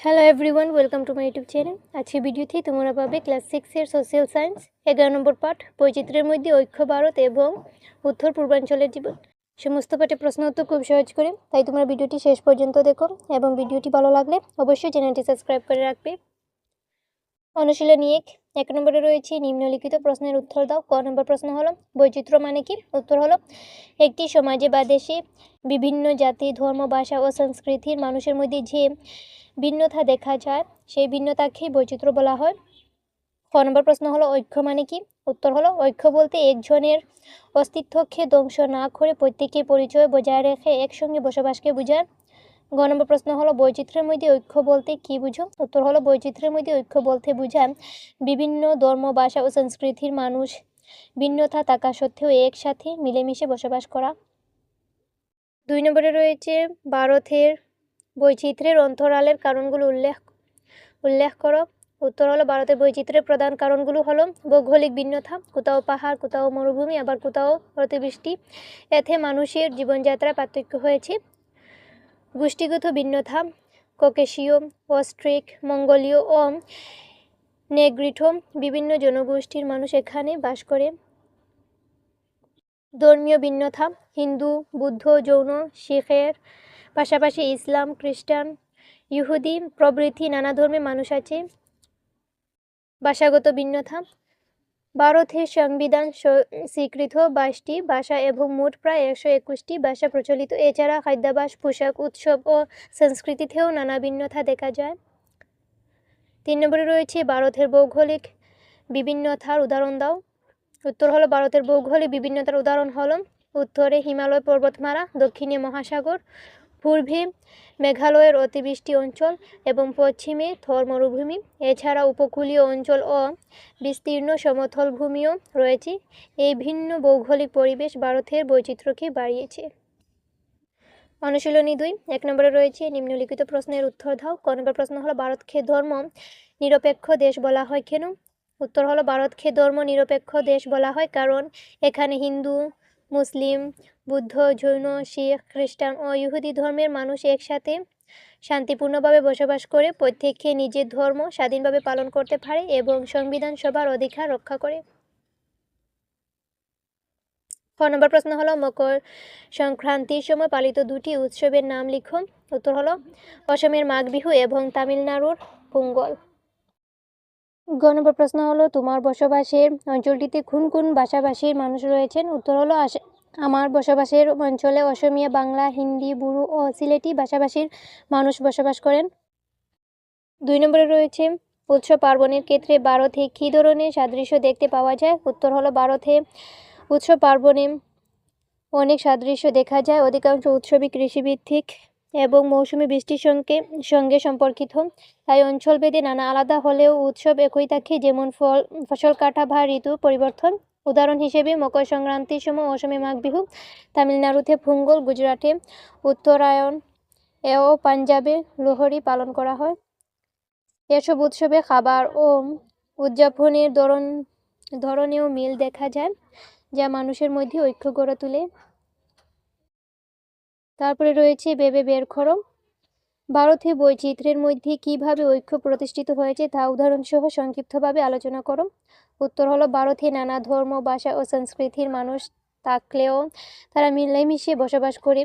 Hello everyone, welcome to my YouTube channel. আজকের ভিডিওতে তোমরা পাবে ক্লাস 6 এর সোশ্যাল সায়েন্স 11 নম্বর পাঠ বৈচিত্র্যের মধ্যে ঐক্য ভারত এবং উত্তর পূর্বাঞ্চলের জীবন। সমস্ত পাঠে প্রশ্ন উত্তর খুব সহজ করে, তাই তোমরা ভিডিওটি শেষ পর্যন্ত দেখো এবং ভিডিওটি ভালো লাগলে অবশ্যই চ্যানেলটি সাবস্ক্রাইব করে রাখবে। অনুশীলনী 1 নম্বরে রয়েছে নিম্নলিখিত প্রশ্নের উত্তর দাও। ক নম্বর প্রশ্ন হলো বৈচিত্র্য মানে কি? উত্তর হলো একটি সমাজে বা দেশে বিভিন্ন জাতি, ধর্ম, ভাষা ও সংস্কৃতির মানুষের মধ্যে যে ভিন্নতা দেখা যায় সেই ভিন্নতাকেই বৈচিত্র্য বলা হয়। ক নম্বর প্রশ্ন হলো ঐক্য মানে কি? উত্তর হলো ঐক্য বলতে একজনের অস্তিত্বকে ধ্বংস না করে প্রত্যেকের পরিচয় বজায় রেখে একসঙ্গে বসবাসকে বোঝায়। গ নম্বর প্রশ্ন হলো বৈচিত্র্যের মধ্যে ঐক্য বলতে কি বুঝো? উত্তর হলো বৈচিত্র্যের মধ্যে ঐক্য বলতে বোঝায় বিভিন্ন ধর্ম, ভাষা ও সংস্কৃতির মানুষ ভিন্নতা থাকা সত্ত্বেও একসাথে মিলেমিশে বসবাস করা। 2 নম্বরে রয়েছে ভারতের বৈচিত্র্যের অন্তরালের কারণগুলো উল্লেখ করো। উত্তর হলো ভারতের বৈচিত্র্যের প্রধান কারণগুলো হলো ভৌগোলিক ভিন্নতা, কোথাও পাহাড়, কোথাও মরুভূমি, আবার কোথাও অতিবৃষ্টি। এতে মানুষের জীবনযাত্রা পার্থক্য হয়েছে। গোষ্ঠীগত ভিন্নতা, ককেশীয়, অস্ট্রিক, মঙ্গোলীয় ও নেগ্রিটো বিভিন্ন জনগোষ্ঠীর মানুষ এখানে বাস করে। ধর্মীয় ভিন্নতা, হিন্দু, বৌদ্ধ, জৈন, শিখের পাশাপাশি ইসলাম, খ্রিস্টান, ইহুদি প্রভৃতি নানা ধর্মের মানুষ আছে। ভাষাগত ভিন্নতা, ভারতের সংবিধান স্বীকৃত 22টি ভাষা এবং মোট প্রায় 121টি ভাষা প্রচলিত। এছাড়া খাদ্যাভ্যাস, পোশাক, উৎসব ও সংস্কৃতিতেও নানা ভিন্নতা দেখা যায়। 3 নম্বরে রয়েছে ভারতের ভৌগোলিক বিভিন্নতার উদাহরণ দাও। উত্তর হলো ভারতের ভৌগোলিক বিভিন্নতার উদাহরণ হলো উত্তরে হিমালয় পর্বতমালা, দক্ষিণে মহাসাগর, পূর্বে মেঘালয়ের অতিবৃষ্টি অঞ্চল এবং পশ্চিমে থর মরুভূমি। এছাড়া উপকূলীয় অঞ্চল ও বিস্তীর্ণ সমতল ভূমিও রয়েছে। এই ভিন্ন ভৌগোলিক পরিবেশ ভারতের বৈচিত্র্যকে বাড়িয়েছে। অনুশীলনী 2 1 নম্বরে রয়েছে নিম্নলিখিত প্রশ্নের উত্তর দাও। ক নম্বর প্রশ্ন হলো ভারতকে ধর্ম নিরপেক্ষ দেশ বলা হয় কেন? উত্তর হলো ভারতকে ধর্ম নিরপেক্ষ দেশ বলা হয় কারণ এখানে হিন্দু, মুসলিম, বৌদ্ধ, জৈন, শিখ, খ্রিস্টান ও ইহুদি ধর্মের মানুষ একসাথে শান্তিপূর্ণভাবে বসবাস করে, প্রত্যেকে নিজের ধর্ম স্বাধীনভাবে পালন করতে পারে এবং সংবিধান সভার অধিকার রক্ষা করে। ক নম্বর প্রশ্ন হলো মকর সংক্রান্তির সময় পালিত দুটি উৎসবের নাম লিখো। উত্তর হলো অসমের মাঘ বিহু এবং তামিলনাড়ুর পোঙ্গল। গ নম্বর প্রশ্ন হলো তোমার বসবাসের অঞ্চলটিতে কোন কোন ভাষাভাষীর মানুষ রয়েছেন? উত্তর হলো আমার বসবাসের অঞ্চলে অসমীয়া, বাংলা, হিন্দি, বুড়ো ও সিলেটি ভাষাভাষীর মানুষ বসবাস করেন। 2 নম্বরে রয়েছে উৎসব পার্বণের ক্ষেত্রে ভারতে কী ধরনের সাদৃশ্য দেখতে পাওয়া যায়? উত্তর হলো ভারতে উৎসব পার্বণে অনেক সাদৃশ্য দেখা যায়। অধিকাংশ উৎসবই কৃষিভিত্তিক এবং মৌসুমী বৃষ্টির সঙ্গে সম্পর্কিত। তাই অঞ্চলভেদে নানা আলাদা হলেও উৎসব একই থাকে, যেমন ফসল কাটা বা ঋতু পরিবর্তন। উদাহরণ হিসেবে মকর সংক্রান্তির সময় অসমে মাঘ বিহু, তামিলনাড়ুতে পোঙ্গল, গুজরাটে উত্তরায়ণ ও পাঞ্জাবে লোহরি পালন করা হয়। এসব উৎসবে খাবার ও উদযাপনের ধরনেও মিল দেখা যায়, যা মানুষের মধ্যে ঐক্য গড়ে তোলে। তারপরে রয়েছে ভেবে বের করো ভারতে বৈচিত্র্যের মধ্যে কিভাবে ঐক্য প্রতিষ্ঠিত হয়েছে তা উদাহরণসহ সংক্ষিপ্তভাবে আলোচনা করো। উত্তর হলো ভারতে নানা ধর্ম, ভাষা ও সংস্কৃতির মানুষ থাকলেও তারা মিলেমিশে বসবাস করে।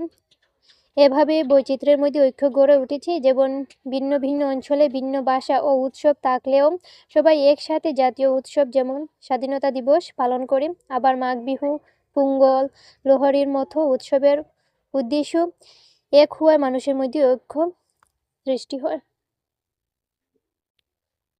এভাবে বৈচিত্র্যের মধ্যে ঐক্য গড়ে উঠেছে, যেমন ভিন্ন ভিন্ন অঞ্চলে ভিন্ন ভাষা ও উৎসব থাকলেও সবাই একসাথে জাতীয় উৎসব যেমন স্বাধীনতা দিবস পালন করে। আবার মাঘ বিহু, পোঙ্গল, লোহরির মতো উৎসবের উদ্দেশ্য এক হওয়ায় মানুষের মধ্যে ঐক্য সৃষ্টি হয়।